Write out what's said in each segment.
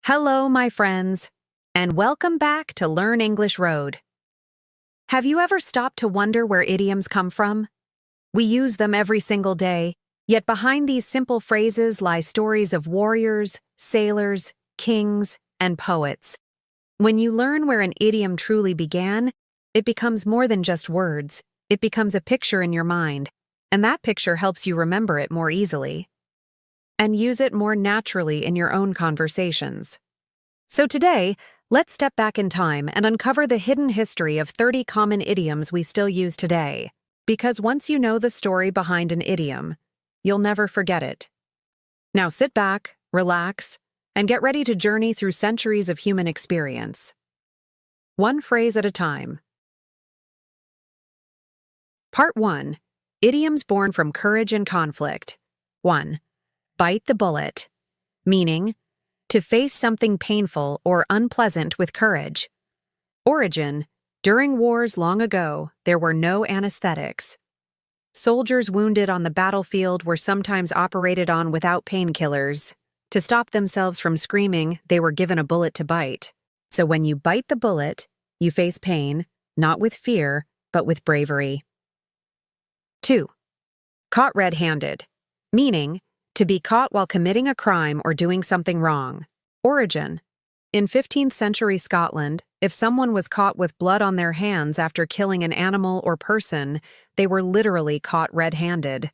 Hello, my friends, and welcome back to Learn English Road. Have you ever stopped to wonder where idioms come from? We use them every single day, yet behind these simple phrases lie stories of warriors, sailors, kings, and poets. When you learn where an idiom truly began, it becomes more than just words. It becomes a picture in your mind, and that picture helps you remember it more easily and use it more naturally in your own conversations. So today, let's step back in time and uncover the hidden history of 30 common idioms we still use today. Because once you know the story behind an idiom, you'll never forget it. Now sit back, relax, and get ready to journey through centuries of human experience. One phrase at a time. Part 1. Idioms born from courage and conflict. 1. Bite the bullet, meaning to face something painful or unpleasant with courage. Origin: during wars long ago, there were no anesthetics. Soldiers wounded on the battlefield were sometimes operated on without painkillers. To stop themselves from screaming, they were given a bullet to bite. So when you bite the bullet, you face pain, not with fear, but with bravery. 2. Caught red-handed, meaning to be caught while committing a crime or doing something wrong. Origin: in 15th century Scotland, if someone was caught with blood on their hands after killing an animal or person, they were literally caught red-handed.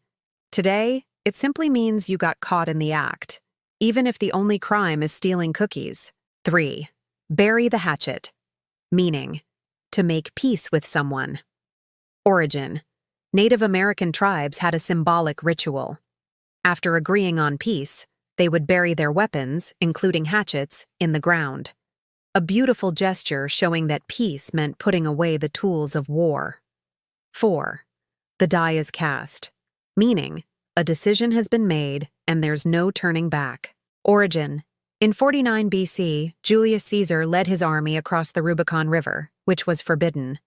Today, it simply means you got caught in the act, even if the only crime is stealing cookies. 3. Bury the hatchet, meaning to make peace with someone. Origin: Native American tribes had a symbolic ritual. After agreeing on peace, they would bury their weapons, including hatchets, in the ground. A beautiful gesture showing that peace meant putting away the tools of war. 4. The die is cast, meaning a decision has been made and there's no turning back. Origin: in 49 BC, Julius Caesar led his army across the Rubicon River, which was forbidden.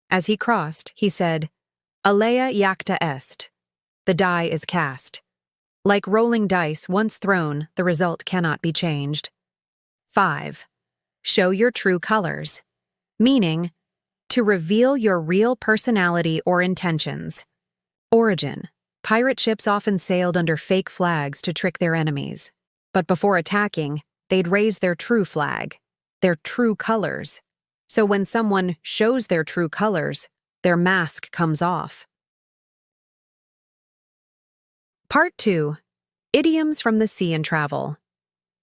As he crossed, he said, "Alea iacta est." The die is cast. Like rolling dice, once thrown, the result cannot be changed. 5. Show your true colors, meaning to reveal your real personality or intentions. Origin: pirate ships often sailed under fake flags to trick their enemies. But before attacking, they'd raise their true flag, their true colors. So when someone shows their true colors, their mask comes off. Part 2. Idioms from the sea and travel.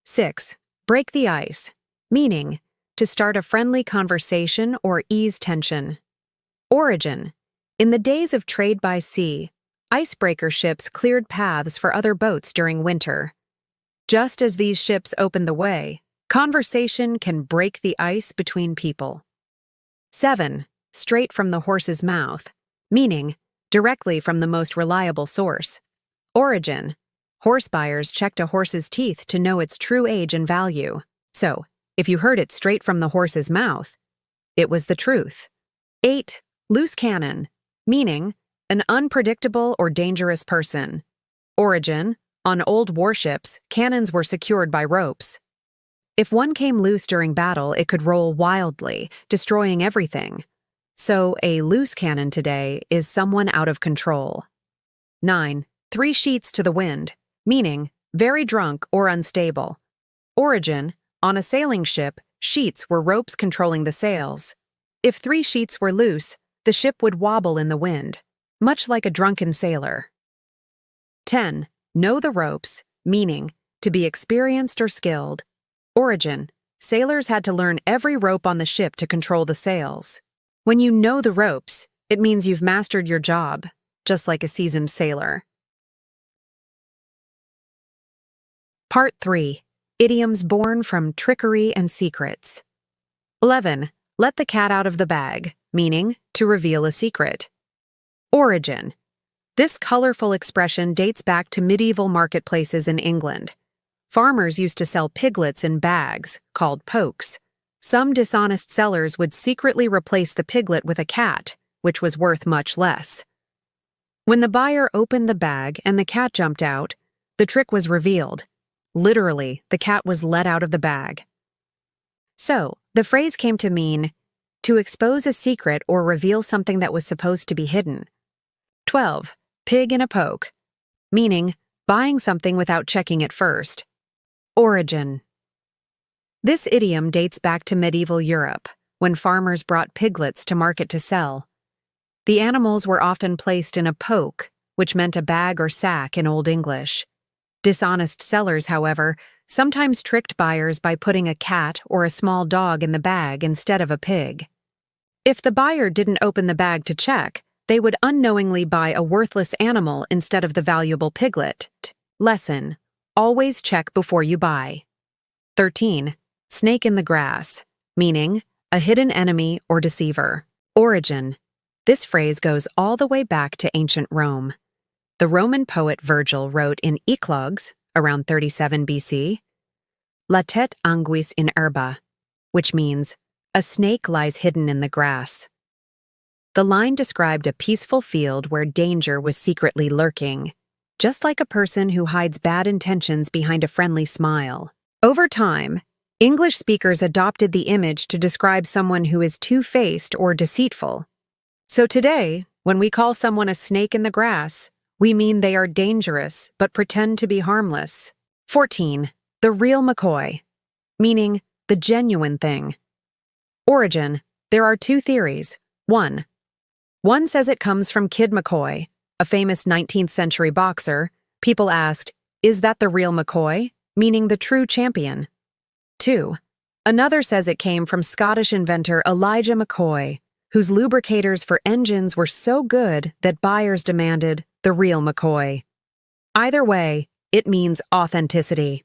6. Break the ice, meaning to start a friendly conversation or ease tension. Origin: in the days of trade by sea, icebreaker ships cleared paths for other boats during winter. Just as these ships open the way, conversation can break the ice between people. 7. Straight from the horse's mouth, meaning directly from the most reliable source. Origin: horse buyers checked a horse's teeth to know its true age and value. So, if you heard it straight from the horse's mouth, it was the truth. 8. Loose cannon, meaning an unpredictable or dangerous person. Origin: on old warships, cannons were secured by ropes. If one came loose during battle, it could roll wildly, destroying everything. So, a loose cannon today is someone out of control. 9. Three sheets to the wind, meaning very drunk or unstable. Origin: on a sailing ship, sheets were ropes controlling the sails. If 3 sheets were loose, the ship would wobble in the wind, much like a drunken sailor. 10. Know the ropes, meaning to be experienced or skilled. Origin: sailors had to learn every rope on the ship to control the sails. When you know the ropes, it means you've mastered your job, just like a seasoned sailor. Part 3. Idioms born from trickery and secrets. 11. Let the cat out of the bag, meaning to reveal a secret. Origin: this colorful expression dates back to medieval marketplaces in England. Farmers used to sell piglets in bags, called pokes. Some dishonest sellers would secretly replace the piglet with a cat, which was worth much less. When the buyer opened the bag and the cat jumped out, the trick was revealed. Literally, the cat was let out of the bag. So, the phrase came to mean to expose a secret or reveal something that was supposed to be hidden. 12. Pig in a poke, meaning buying something without checking it first. Origin. This idiom dates back to medieval Europe, when farmers brought piglets to market to sell. The animals were often placed in a poke, which meant a bag or sack in Old English. Dishonest sellers, however, sometimes tricked buyers by putting a cat or a small dog in the bag instead of a pig. If the buyer didn't open the bag to check, they would unknowingly buy a worthless animal instead of the valuable piglet. Lesson: always check before you buy. 13. Snake in the grass, meaning a hidden enemy or deceiver. Origin. This phrase goes all the way back to ancient Rome. The Roman poet Virgil wrote in Eclogues, around 37 BC, "Latet anguis in herba," which means, "A snake lies hidden in the grass." The line described a peaceful field where danger was secretly lurking, just like a person who hides bad intentions behind a friendly smile. Over time, English speakers adopted the image to describe someone who is two-faced or deceitful. So today, when we call someone a snake in the grass, we mean they are dangerous but pretend to be harmless. 14. The real McCoy, meaning the genuine thing. Origin. There are two theories. One says it comes from Kid McCoy, a famous 19th century boxer. People asked, is that the real McCoy, meaning the true champion? 2. Another says it came from Scottish inventor Elijah McCoy, whose lubricators for engines were so good that buyers demanded the real McCoy. Either way, it means authenticity.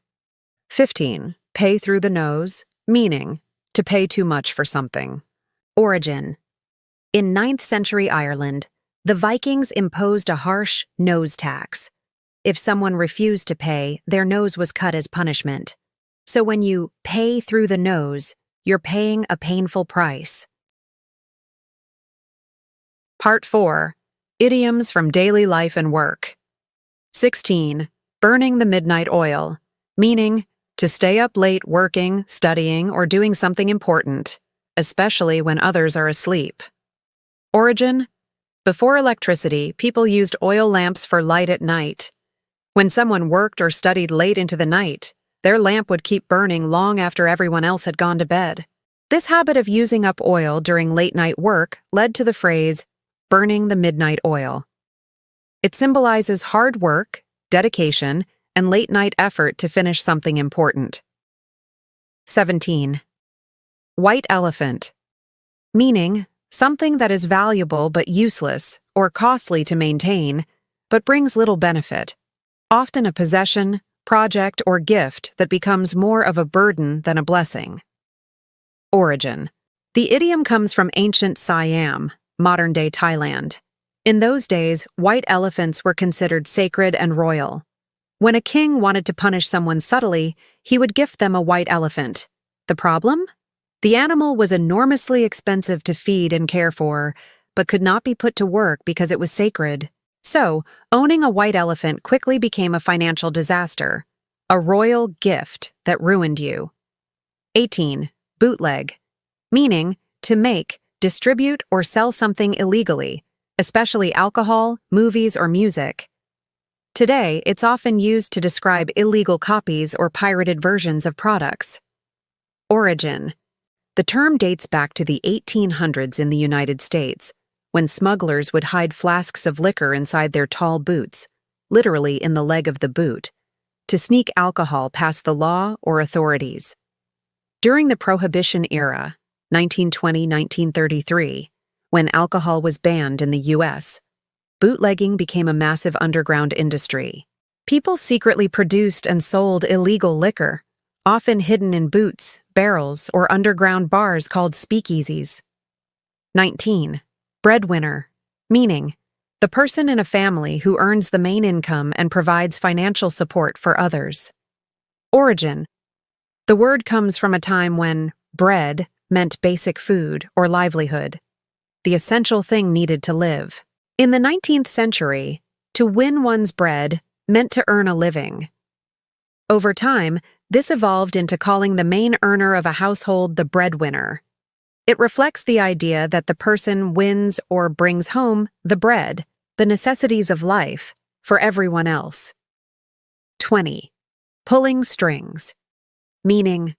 15. Pay through the nose, meaning to pay too much for something. Origin. In 9th century Ireland, the Vikings imposed a harsh nose tax. If someone refused to pay, their nose was cut as punishment. So when you pay through the nose, you're paying a painful price. Part 4. Idioms from Daily Life and Work. 16. Burning the midnight oil, meaning to stay up late working, studying, or doing something important, especially when others are asleep. Origin. Before electricity, people used oil lamps for light at night. When someone worked or studied late into the night, their lamp would keep burning long after everyone else had gone to bed. This habit of using up oil during late-night work led to the phrase, burning the midnight oil. It symbolizes hard work, dedication, and late-night effort to finish something important. 17. White elephant, meaning something that is valuable but useless or costly to maintain, but brings little benefit, often a possession, project, or gift that becomes more of a burden than a blessing. Origin. The idiom comes from ancient Siam, modern-day Thailand. In those days, white elephants were considered sacred and royal. When a king wanted to punish someone subtly, he would gift them a white elephant. The problem? The animal was enormously expensive to feed and care for, but could not be put to work because it was sacred. So, owning a white elephant quickly became a financial disaster, a royal gift that ruined you. 18. Bootleg, meaning to make, distribute, or sell something illegally, especially alcohol, movies, or music. Today, it's often used to describe illegal copies or pirated versions of products. Origin. The term dates back to the 1800s in the United States, when smugglers would hide flasks of liquor inside their tall boots, literally in the leg of the boot, to sneak alcohol past the law or authorities. During the Prohibition era, 1920-1933, when alcohol was banned in the U.S., bootlegging became a massive underground industry. People secretly produced and sold illegal liquor, often hidden in boots, barrels, or underground bars called speakeasies. 19. Breadwinner, meaning the person in a family who earns the main income and provides financial support for others. Origin. The word comes from a time when bread meant basic food or livelihood, the essential thing needed to live. In the 19th century, to win one's bread meant to earn a living. Over time, this evolved into calling the main earner of a household the breadwinner. It reflects the idea that the person wins or brings home the bread, the necessities of life, for everyone else. 20. Pulling strings. Meaning,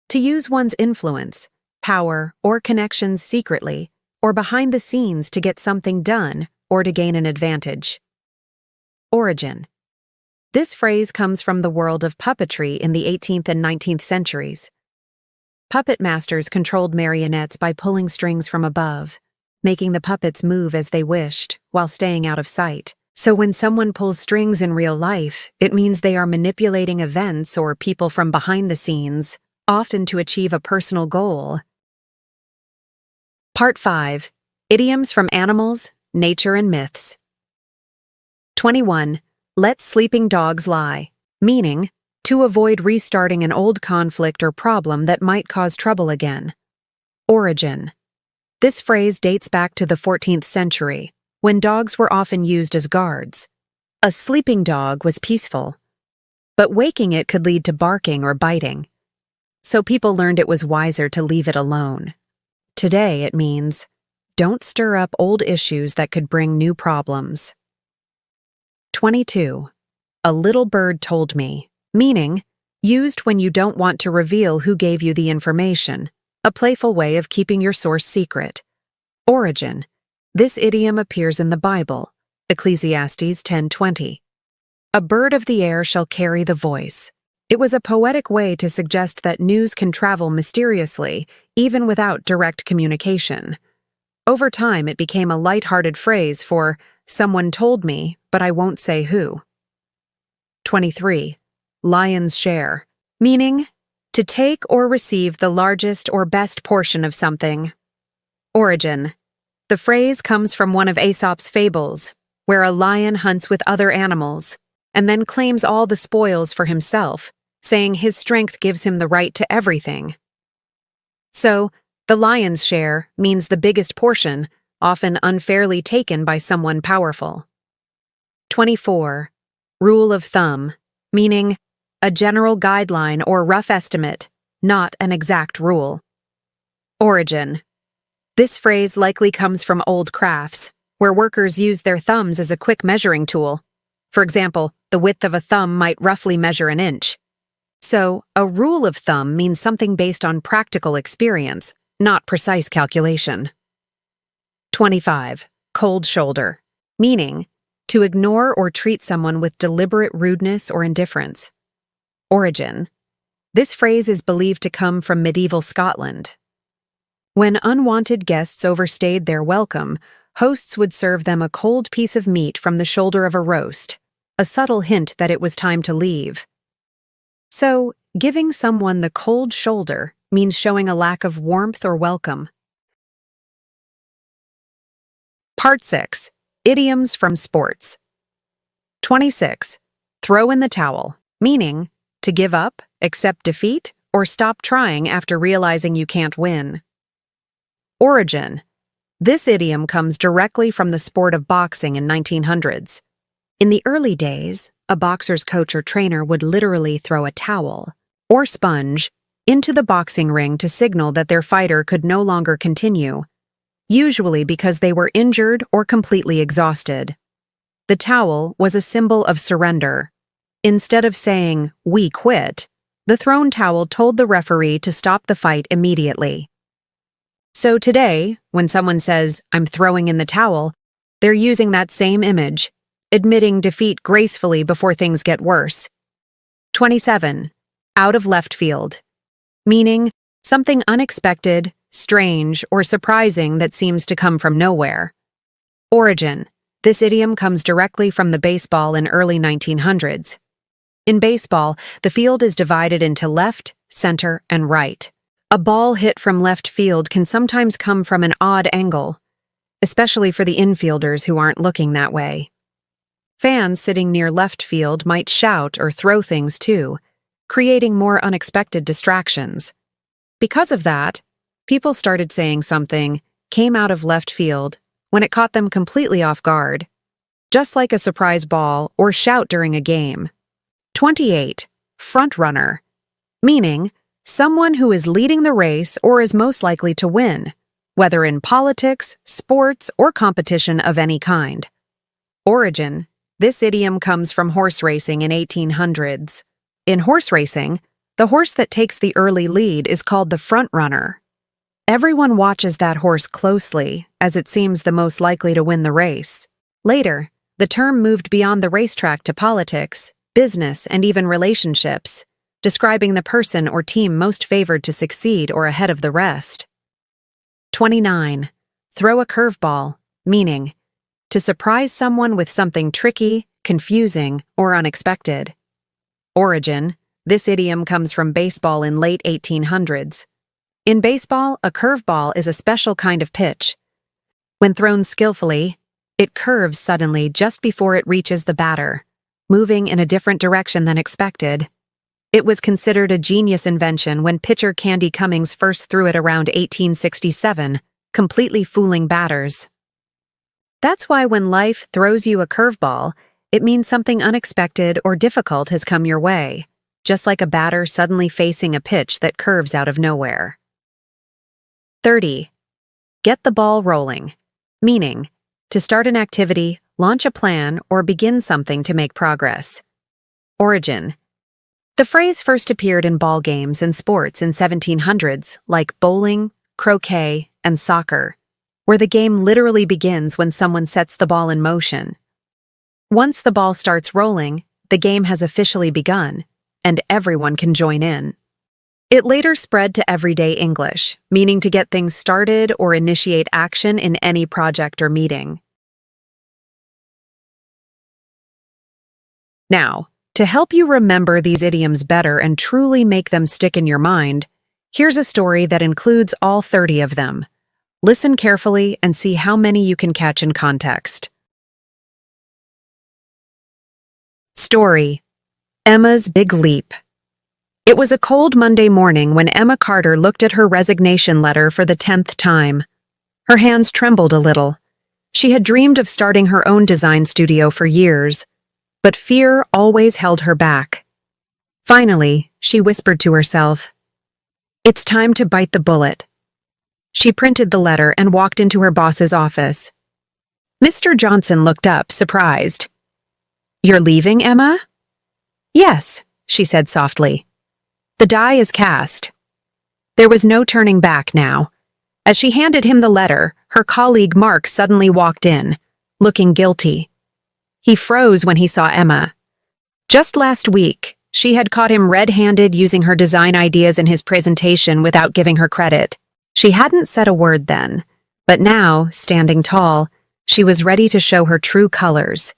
to use one's influence, power, or connections secretly or behind the scenes to get something done or to gain an advantage. Origin. This phrase comes from the world of puppetry in the 18th and 19th centuries. Puppet masters controlled marionettes by pulling strings from above, making the puppets move as they wished while staying out of sight. So when someone pulls strings in real life, it means they are manipulating events or people from behind the scenes, often to achieve a personal goal. Part 5. Idioms from Animals, Nature and Myths. 21. Let sleeping dogs lie. Meaning, to avoid restarting an old conflict or problem that might cause trouble again. Origin. This phrase dates back to the 14th century, when dogs were often used as guards. A sleeping dog was peaceful, but waking it could lead to barking or biting. So people learned it was wiser to leave it alone. Today it means, don't stir up old issues that could bring new problems. 22. A little bird told me. Meaning, used when you don't want to reveal who gave you the information, a playful way of keeping your source secret. Origin. This idiom appears in the Bible, Ecclesiastes 10:20. A bird of the air shall carry the voice. It was a poetic way to suggest that news can travel mysteriously, even without direct communication. Over time, it became a light-hearted phrase for, someone told me, but I won't say who. 23. Lion's share. Meaning, to take or receive the largest or best portion of something. Origin. The phrase comes from one of Aesop's fables, where a lion hunts with other animals, and then claims all the spoils for himself, saying his strength gives him the right to everything. So, the lion's share means the biggest portion, often unfairly taken by someone powerful. 24. Rule of thumb. Meaning, a general guideline or rough estimate, not an exact rule. Origin. This phrase likely comes from old crafts, where workers used their thumbs as a quick measuring tool. For example, the width of a thumb might roughly measure an inch. So, a rule of thumb means something based on practical experience, not precise calculation. 25. Cold shoulder. Meaning, to ignore or treat someone with deliberate rudeness or indifference. Origin. This phrase is believed to come from medieval Scotland. When unwanted guests overstayed their welcome, hosts would serve them a cold piece of meat from the shoulder of a roast, a subtle hint that it was time to leave. So, giving someone the cold shoulder means showing a lack of warmth or welcome. Part 6. Idioms from Sports. 26. Throw in the towel. Meaning, to give up, accept defeat, or stop trying after realizing you can't win. Origin. This idiom comes directly from the sport of boxing in 1900s. In the early days, a boxer's coach or trainer would literally throw a towel, or sponge, into the boxing ring to signal that their fighter could no longer continue, usually because they were injured or completely exhausted. The towel was a symbol of surrender. Instead of saying, "We quit," the thrown towel told the referee to stop the fight immediately. So today, when someone says, "I'm throwing in the towel," they're using that same image, admitting defeat gracefully before things get worse. 27. Out of left field. Meaning, something unexpected, strange, or surprising that seems to come from nowhere. Origin. This idiom comes directly from the baseball in early 1900s. In baseball, the field is divided into left, center, and right. A ball hit from left field can sometimes come from an odd angle, especially for the infielders who aren't looking that way. Fans sitting near left field might shout or throw things too, creating more unexpected distractions. Because of that, people started saying something came out of left field when it caught them completely off guard, just like a surprise ball or shout during a game. 28. frontrunner, meaning someone who is leading the race or is most likely to win, whether in politics, sports, or competition of any kind. Origin: this idiom comes from horse racing in 1800s. In horse racing, the horse that takes the early lead is called the front runner. Everyone watches that horse closely, as it seems the most likely to win the race. Later, the term moved beyond the racetrack to politics, business, and even relationships, describing the person or team most favored to succeed or ahead of the rest. 29. Throw a curveball, meaning to surprise someone with something tricky, confusing, or unexpected. Origin: this idiom comes from baseball in late 1800s. In baseball, a curveball is a special kind of pitch. When thrown skillfully, it curves suddenly just before it reaches the batter, moving in a different direction than expected. It was considered a genius invention when pitcher Candy Cummings first threw it around 1867, completely fooling batters. That's why when life throws you a curveball, it means something unexpected or difficult has come your way, just like a batter suddenly facing a pitch that curves out of nowhere. 30. Get the ball rolling, meaning to start an activity, launch a plan, or begin something to make progress. Origin: the phrase first appeared in ball games and sports in 1700s, like bowling, croquet, and soccer, where the game literally begins when someone sets the ball in motion. Once the ball starts rolling, the game has officially begun, and everyone can join in. It later spread to everyday English, meaning to get things started or initiate action in any project or meeting. Now, to help you remember these idioms better and truly make them stick in your mind, here's a story that includes all 30 of them. Listen carefully and see how many you can catch in context. Story: Emma's Big Leap. It was a cold Monday morning when Emma Carter looked at her resignation letter for the 10th time. Her hands trembled a little. She had dreamed of starting her own design studio for years, but fear always held her back. Finally, she whispered to herself, "It's time to bite the bullet." She printed the letter and walked into her boss's office. Mr. Johnson looked up, surprised. "You're leaving, Emma?" "Yes," she said softly. "The die is cast." There was no turning back now. As she handed him the letter, her colleague Mark suddenly walked in, looking guilty. He froze when he saw Emma. Just last week, she had caught him red-handed using her design ideas in his presentation without giving her credit. She hadn't said a word then, but now, standing tall, she was ready to show her true colors.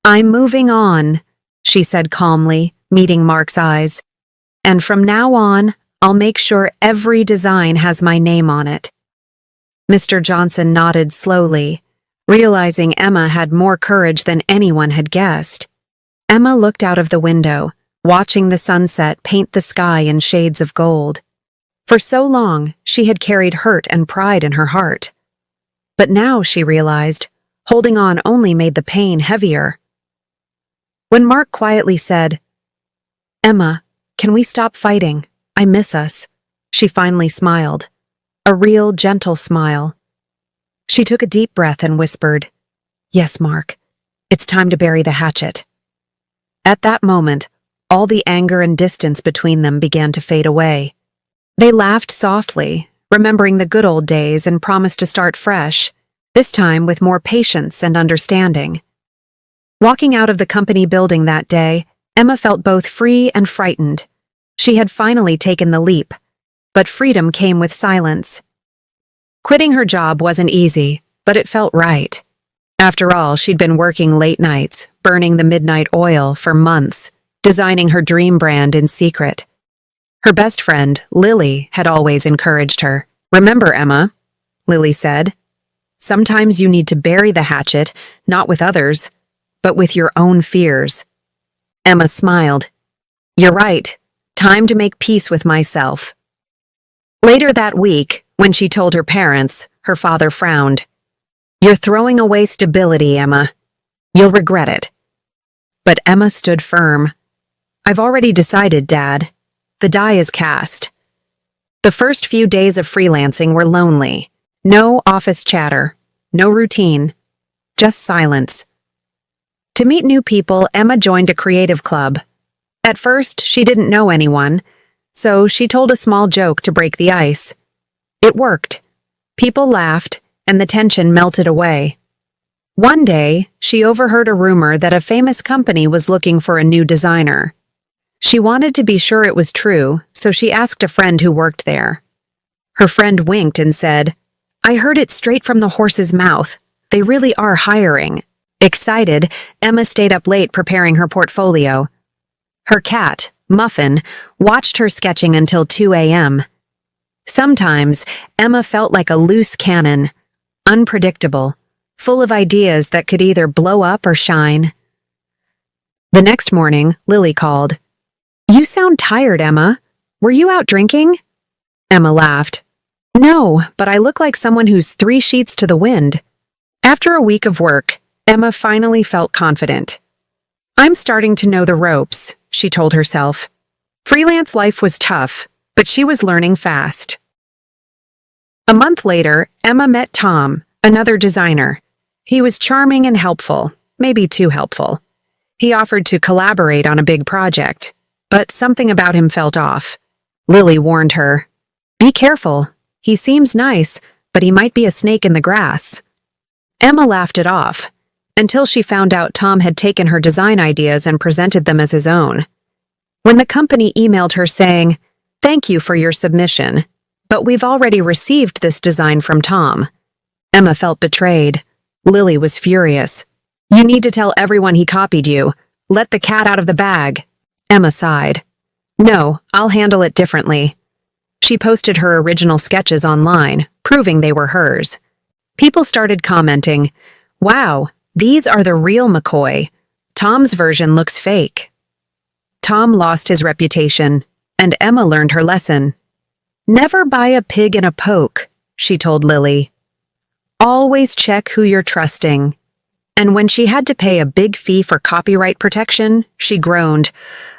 "I'm moving on," she said calmly, meeting Mark's eyes. "And from now on, I'll make sure every design has my name on it." Mr. Johnson nodded slowly, realizing Emma had more courage than anyone had guessed. Emma looked out of the window, watching the sunset paint the sky in shades of gold. For so long, she had carried hurt and pride in her heart. But now, she realized, holding on only made the pain heavier. When Mark quietly said, "Emma, can we stop fighting? I miss us," she finally smiled. A real, gentle smile. She took a deep breath and whispered, "Yes, Mark. It's time to bury the hatchet." At that moment, all the anger and distance between them began to fade away. They laughed softly, remembering the good old days, and promised to start fresh, this time with more patience and understanding. Walking out of the company building that day, Emma felt both free and frightened. She had finally taken the leap, but freedom came with silence. Quitting her job wasn't easy, but it felt right. After all, she'd been working late nights, burning the midnight oil for months, designing her dream brand in secret. Her best friend, Lily, had always encouraged her. "Remember, Emma," Lily said, "sometimes you need to bury the hatchet, not with others, but with your own fears." Emma smiled. "You're right. Time to make peace with myself." Later that week, when she told her parents, her father frowned. "You're throwing away stability, Emma. You'll regret it." But Emma stood firm. I've already decided, Dad. The die is cast. The first few days of freelancing were lonely. No office chatter, no routine, just silence. To meet new people, Emma joined a creative club. At first, she didn't know anyone, so she told a small joke to break the ice. It worked. People laughed, and the tension melted away. One day, she overheard a rumor that a famous company was looking for a new designer. She wanted to be sure it was true, so she asked a friend who worked there. Her friend winked and said, "I heard it straight from the horse's mouth. They really are hiring." Excited, Emma stayed up late preparing her portfolio. Her cat, Muffin, watched her sketching until 2 a.m. Sometimes, Emma felt like a loose cannon, unpredictable, full of ideas that could either blow up or shine. The next morning, Lily called. "You sound tired, Emma. Were you out drinking?" Emma laughed. "No, but I look like someone who's 3 sheets to the wind." After a week of work, Emma finally felt confident. "I'm starting to know the ropes," she told herself. Freelance life was tough, but she was learning fast. A month later, Emma met Tom, another designer. He was charming and helpful, maybe too helpful. He offered to collaborate on a big project, but something about him felt off. Lily warned her, "Be careful. He seems nice, but he might be a snake in the grass." Emma laughed it off, until she found out Tom had taken her design ideas and presented them as his own. When the company emailed her saying, "Thank you for your submission, but we've already received this design from Tom," Emma felt betrayed. Lily was furious. "You need to tell everyone he copied you. Let the cat out of the bag." Emma sighed. "No, I'll handle it differently." She posted her original sketches online, proving they were hers. People started commenting, "Wow, these are the real McCoy. Tom's version looks fake." Tom lost his reputation, and Emma learned her lesson. "Never buy a pig in a poke," she told Lily. "Always check who you're trusting." And when she had to pay a big fee for copyright protection, she groaned,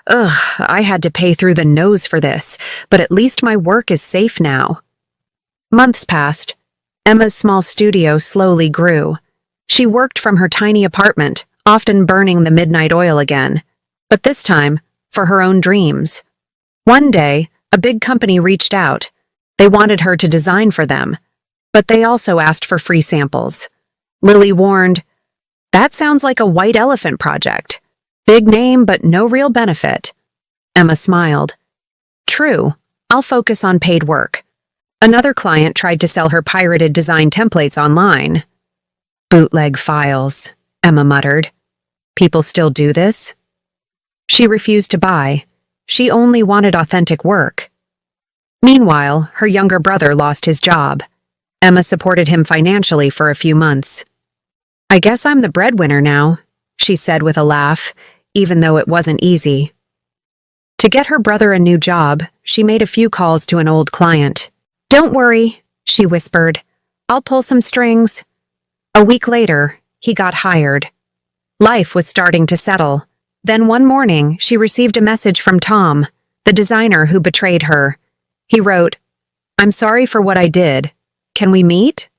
"Ugh, I had to pay through the nose for this, but at least my work is safe now." Months passed. Emma's small studio slowly grew. She worked from her tiny apartment, often burning the midnight oil again, but this time for her own dreams. One day, a big company reached out. They wanted her to design for them, but they also asked for free samples. Lily warned, "That sounds like a white elephant project. Big name, but no real benefit." Emma smiled. "True, I'll focus on paid work." Another client tried to sell her pirated design templates online. "Bootleg files," Emma muttered. "People still do this?" She refused to buy. She only wanted authentic work. Meanwhile, her younger brother lost his job. Emma supported him financially for a few months. "I guess I'm the breadwinner now," she said with a laugh, even though it wasn't easy. To get her brother a new job, she made a few calls to an old client. "Don't worry," she whispered. "I'll pull some strings." A week later, he got hired. Life was starting to settle. Then one morning, she received a message from Tom, the designer who betrayed her. He wrote, "I'm sorry for what I did. Can we meet?"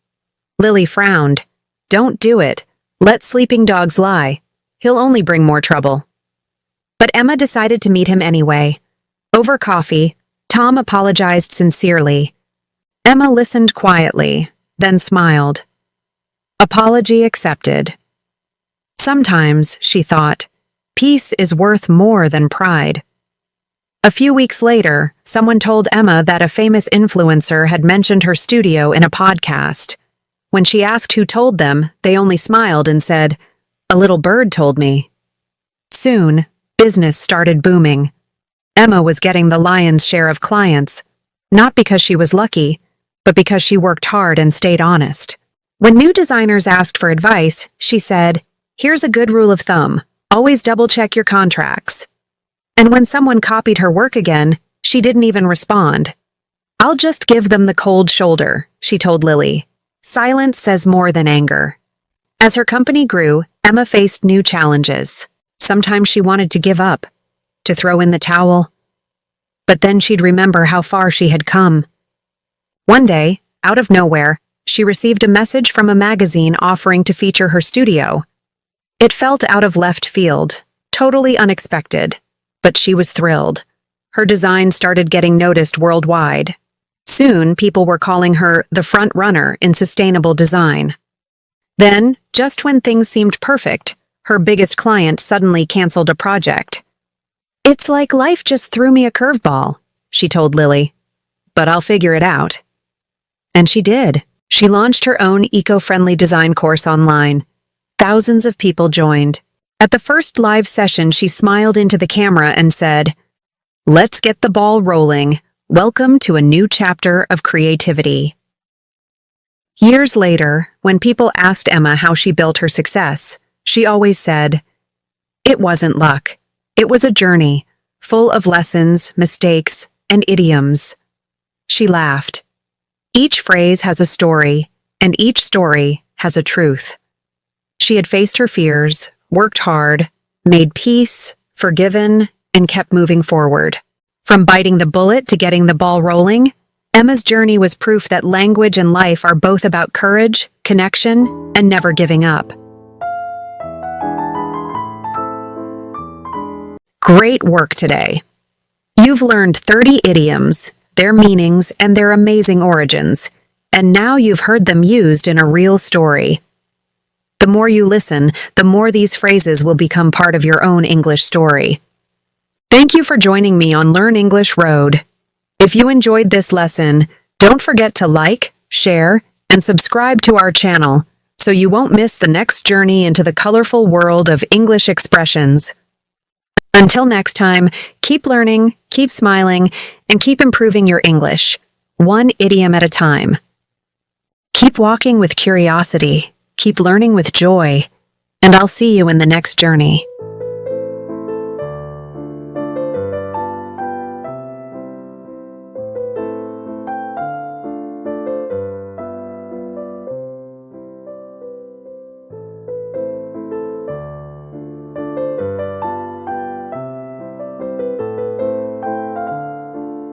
Lily frowned. "Don't do it. Let sleeping dogs lie. He'll only bring more trouble." But Emma decided to meet him anyway. Over coffee, Tom apologized sincerely. Emma listened quietly, then smiled. Apology accepted. Sometimes, she thought, peace is worth more than pride. A few weeks later, someone told Emma that a famous influencer had mentioned her studio in a podcast. When she asked who told them, they only smiled and said, "A little bird told me." Soon, business started booming. Emma was getting the lion's share of clients, not because she was lucky, but because she worked hard and stayed honest. When new designers asked for advice, she said, "Here's a good rule of thumb. Always double-check your contracts." And when someone copied her work again, she didn't even respond. "I'll just give them the cold shoulder," she told Lily. Silence says more than anger. As her company grew, Emma faced new challenges. Sometimes she wanted to give up. to throw in the towel. But then she'd remember how far she had come. One day, out of nowhere, she received a message from a magazine offering to feature her studio. It felt out of left field, totally unexpected, but she was thrilled. Her design started getting noticed worldwide. Soon, people were calling her the front runner in sustainable design. Then, just when things seemed perfect, her biggest client suddenly canceled a project. "It's like life just threw me a curveball," she told Lily. "But I'll figure it out." And she did. She launched her own eco-friendly design course online. Thousands of people joined. At the first live session, she smiled into the camera and said, "Let's get the ball rolling. Welcome to a new chapter of creativity." Years later, when people asked Emma how she built her success, she always said, "It wasn't luck. It was a journey, full of lessons, mistakes, and idioms." She laughed. Each phrase has a story, and each story has a truth. She had faced her fears, worked hard, made peace, forgiven, and kept moving forward. From biting the bullet to getting the ball rolling, Emma's journey was proof that language and life are both about courage, connection, and never giving up. Great work today. You've learned 30 idioms, their meanings, and their amazing origins, and now you've heard them used in a real story. The more you listen, the more these phrases will become part of your own English story. Thank you for joining me on Learn English Road. If you enjoyed this lesson, don't forget to like, share, and subscribe to our channel so you won't miss the next journey into the colorful world of English expressions. Until next time, keep learning, keep smiling, and keep improving your English, one idiom at a time. Keep walking with curiosity, keep learning with joy, and I'll see you in the next journey.